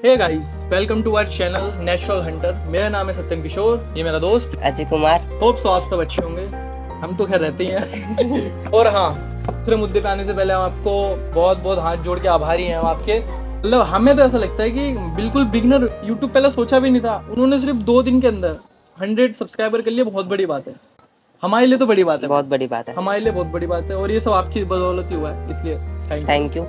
Hey guys, welcome to our channel natural hunter. मेरा नाम है सत्यम किशोर, ये मेरा दोस्त अजय कुमार। होप सो आप सब अच्छे होंगे, हम तो खैर रहते ही हैं। और हाँ, दूसरे मुद्दे पे आने से पहले हम आपको बहुत बहुत हाथ जोड़ के आभारी हैं हम आपके। मतलब हमें तो ऐसा लगता है कि बिल्कुल बिगनर, यूट्यूब पहले सोचा भी नहीं था, उन्होंने सिर्फ 2 दिन के अंदर 100 सब्सक्राइबर कर लिए। बहुत बड़ी बात है हमारे लिए, तो बड़ी बात है, बहुत बड़ी बात है हमारे लिए, बहुत बड़ी बात है। और ये सब आपकी बदौलत ही हुआ है, इसलिए थैंक यू।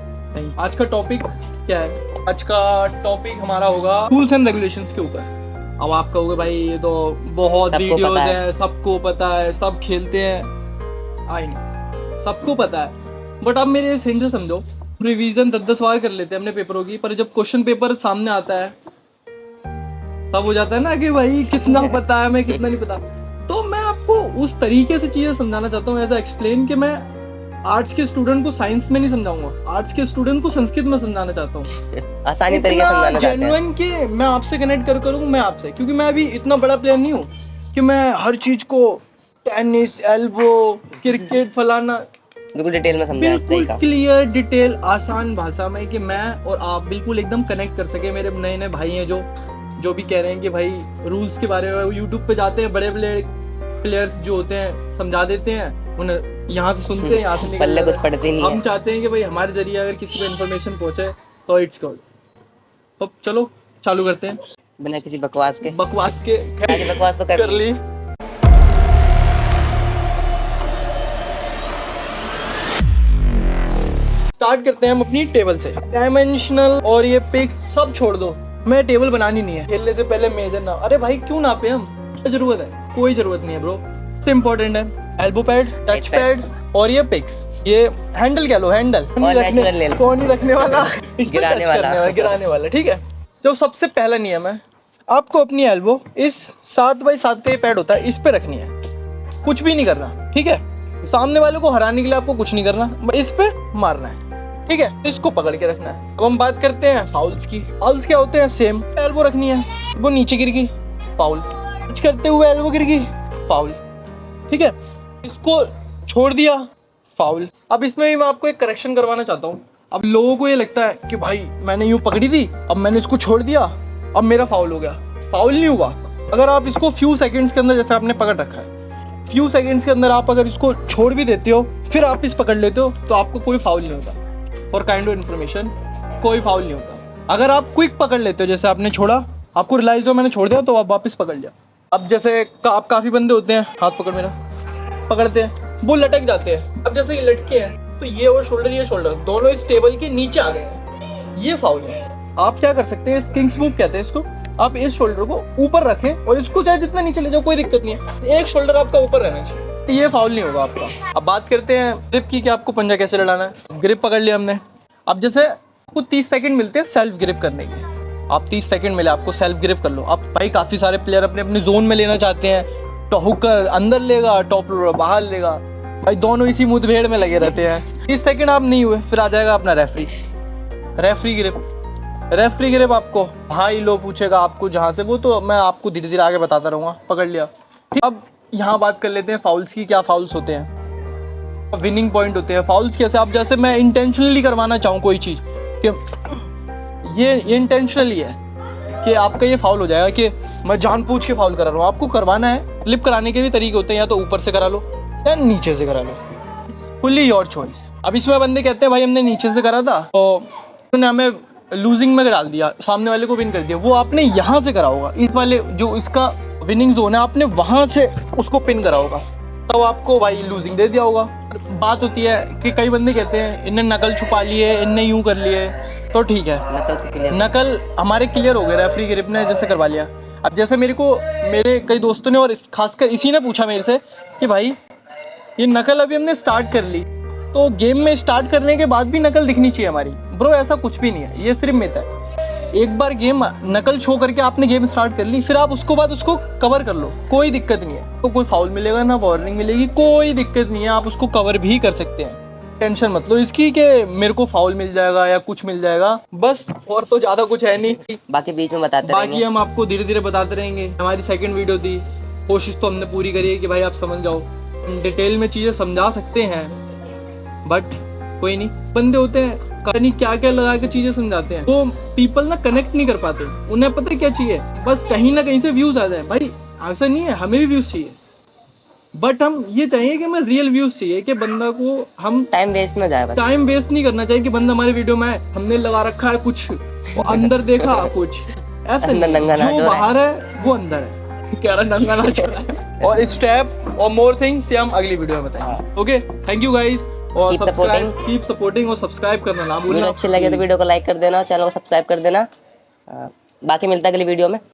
आज का टॉपिक क्या है? आज का टॉपिक हमारा होगा रूल्स एंड रेगुलेशंस के ऊपर। अब आप कहोगे भाई ये तो बहुत वीडियोस हैं, सबको पता है, सब खेलते हैं। आई नो सबको पता है, बट आप मेरे सेंस से समझो। रिवीजन 10-10 बार कर लेते हैं अपने पेपरों की, पर जब क्वेश्चन पेपर सामने आता है तब हो जाता है ना कि भाई कितना पता है, मैं कितना नहीं पता। तो मैं आपको उस तरीके से चीजें समझाना चाहता हूँ, ऐसा एक्सप्लेन कि मैं आर्ट्स के स्टूडेंट को साइंस में नहीं समझाऊंगा, आर्ट्स के स्टूडेंट को संस्कृत में समझाना चाहता हूँ, आसानी तरीके से समझाना चाहते हैं। जेन्युइन कि मैं आपसे कनेक्ट करूँ मैं आपसे, क्योंकि मैं अभी इतना बड़ा प्लेयर नहीं हूँ कि मैं हर चीज को टेनिस, एल्बो, क्रिकेट, फलाना बिल्कुल डिटेल में समझाया, बिल्कुल क्लियर डिटेल आसान भाषा में कि मैं और आप बिल्कुल एकदम कनेक्ट कर सके। मेरे नए नए भाई हैं जो भी कह रहे हैं कि भाई रूल्स के बारे में, यूट्यूब पे जाते हैं, बड़े बड़े प्लेयर्स जो होते हैं समझा देते हैं, उन्हें यहाँ से सुनते हैं, यहाँ से निकल पल्ले कुछ पढ़ते नहीं। हम चाहते हैं कि भाई हमारे जरिए अगर किसी को इन्फॉर्मेशन पहुंचे तो इट्स गुड। तो चलो चालू करते हैं बिना किसी बकवास के। बकवास तो कर ली। स्टार्ट करते हैं हम अपनी टेबल से। डायमेंशनल और ये पिक्स सब छोड़ दो, मैं टेबल बनानी नहीं है। खेलने से पहले मेजर ना, अरे भाई क्यों नापे हम, क्या जरूरत है? कोई जरूरत नहीं है ब्रो। सबसे इम्पोर्टेंट है एल्बो पैड, टच पैड और ये पिक्स, ये हैंडल कह लो, हैंडल कौन नहीं रखने वाला, इस पर टच करने वाला, गिराने वाला, ठीक है। तो सबसे पहला नियम है, आपको अपनी एल्बो इस 7x7 का ये पैड होता है, इस पे रखनी है, कुछ भी नहीं करना, ठीक है। सामने वाले को हराने के लिए आपको कुछ नहीं करना, इस पे मारना है, ठीक है। इसको पकड़ के रखना है। अब हम बात करते हैं फाउल्स की। फाउल्स क्या होते हैं? सेम एल्बो रखनी है, वो नीचे गिर गई, फाउल। टच करते हुए एल्बो गिर गई, फाउल, ठीक है। इसको छोड़ दिया, फाउल। अब इसमें भी मैं आपको एक करेक्शन करवाना चाहता हूँ। अब लोगों को ये लगता है कि भाई मैंने यूं पकड़ी थी, अब मैंने इसको छोड़ दिया, अब मेरा फाउल हो गया। फाउल नहीं हुआ। अगर आप इसको फ्यू सेकंड्स के अंदर, जैसे आपने पकड़ रखा है, फ्यू सेकंड्स के अंदर आप अगर इसको छोड़ भी देते हो, फिर आप इस पकड़ लेते हो, तो आपको कोई फाउल नहीं होता। फॉर काइंड ऑफ इन्फॉर्मेशन, कोई फाउल नहीं होता। अगर आप क्विक पकड़ लेते हो, जैसे आपने छोड़ा, आपको रियलाइज हो मैंने छोड़ दिया, तो आप वापस पकड़ लिया। अब जैसे काफी बंदे होते हैं, हाथ पकड़ मेरा, पकड़ते हैं, वो लटक जाते हैं। अब जैसे ये लटके हैं, तो ये और ये शोल्डर दोनों इस टेबल के नीचे आ गए हैं, ये फाउल है। आप क्या कर सकते हैं, किंग्स मूव कहते हैं इसको। आप इस शोल्डर को ऊपर रखें और इसको चाहे जितना नीचे ले जाओ, कोई दिक्कत नहीं है, एक शोल्डर आपका ऊपर रहना चाहिए, तो ये फाउल नहीं होगा आपका। अब बात करते हैं ग्रिप की, कि आपको पंजा कैसे लड़ाना है। ग्रिप पकड़ लिया हमने। अब जैसे आपको 30 सेकंड मिलते हैं सेल्फ ग्रिप करने के। आप 30 सेकंड मिले आपको, सेल्फ ग्रिप कर लो। अब भाई काफी सारे प्लेयर अपने अपने जोन में लेना चाहते हैं, तो हुकर अंदर लेगा, टॉप बाहर लेगा, भाई दोनों इसी मुठभेड़ में लगे रहते हैं। 30 सेकंड आप नहीं हुए, फिर आ जाएगा अपना रेफरी ग्रिप। रेफरी ग्रिप आपको भाई लो पूछेगा आपको जहाँ से, वो तो मैं आपको धीरे धीरे आगे बताता रहूँगा। पकड़ लिया, ठीक। अब यहाँ बात कर लेते हैं फाउल्स की। क्या फाउल्स होते हैं? विनिंग पॉइंट होते हैं। फाउल्स कैसे? आप जैसे मैं इंटेंशनली करवाना चाहूँ कोई चीज़, कि ये इंटेंशनली है कि आपका ये फाउल हो जाएगा, कि मैं जानबूझ के फाउल करा रहा हूँ, आपको करवाना है। फ्लिप कराने के भी तरीके होते हैं, या तो ऊपर से करा लो या नीचे से करा लो, फुल्ली योर चॉइस। अब इसमें बंदे कहते हैं भाई हमने नीचे से करा था, तो उन्होंने हमें लूजिंग में डाल दिया, सामने वाले को विन कर दिया। वो आपने यहाँ से करा होगा, इस वाले जो इसका विनिंग जोन है, आपने वहाँ से उसको पिन करा होगा, तो आपको भाई लूजिंग दे दिया होगा। बात होती है कि कई बंदे कहते हैं इनने नकल छुपा लिए, इनने यूं कर लिए, तो ठीक है, नकल हमारे क्लियर हो गए, रेफरी ग्रिप ने जैसे करवा लिया। अब जैसे मेरे कई दोस्तों ने और खासकर इसी ने पूछा मेरे से कि भाई ये नकल अभी हमने स्टार्ट कर ली, तो गेम में स्टार्ट करने के बाद भी नकल दिखनी चाहिए हमारी। ब्रो ऐसा कुछ भी नहीं है, ये सिर्फ मिथ है। एक बार गेम नकल शो करके आपने गेम स्टार्ट कर ली, फिर आप उसको बाद उसको कवर कर लो, कोई दिक्कत नहीं है। तो कोई फाउल मिलेगा ना वार्निंग मिलेगी, कोई दिक्कत नहीं है, आप उसको कवर भी कर सकते हैं। टेंशन मत लो इसकी कि मेरे को फाउल मिल जाएगा या कुछ मिल जाएगा, बस। और तो ज्यादा कुछ है नहीं, बाकी बीच में बताते रहेंगे। बाकी हम आपको धीरे धीरे बताते रहेंगे। हमारी सेकंड वीडियो थी, कोशिश तो हमने पूरी करी है कि भाई आप समझ जाओ, डिटेल में चीजें समझा सकते हैं, बट कोई नहीं, बंदे होते हैं नहीं क्या क्या लगा के चीजें समझाते हैं, तो पीपल ना कनेक्ट नहीं कर पाते। उन्हें पता है क्या चाहिए, बस कहीं ना कहीं से व्यूज आ जाए। भाई ऐसा नहीं है, हमें भी व्यूज चाहिए, बट हम ये चाहिए कि हमें रियल व्यूज चाहिए, कि बंदा को हम टाइम वेस्ट में जाए बस। टाइम वेस्ट नहीं करना चाहिए कि बंदा हमारे वीडियो में आए, हमने लगा रखा है कुछ और अंदर देखा कुछ, ऐसा अंदर नंगा नहीं। नाच जो हो रहा है। बाहर है वो अंदर है। कह रहा नंगा नाच हो रहा है। और स्टेप और मोर थिंग्स हम अगली वीडियो में बताएंगे। ओके, थैंक यू गाइस, और Keep subscribe, supporting. Keep supporting और सब्सक्राइब करना ना वीडियो भूलना। अच्छी लगे तो वीडियो को लाइक कर देना, चैनल को सब्सक्राइब कर देना। बाकी मिलता है अगली वीडियो में।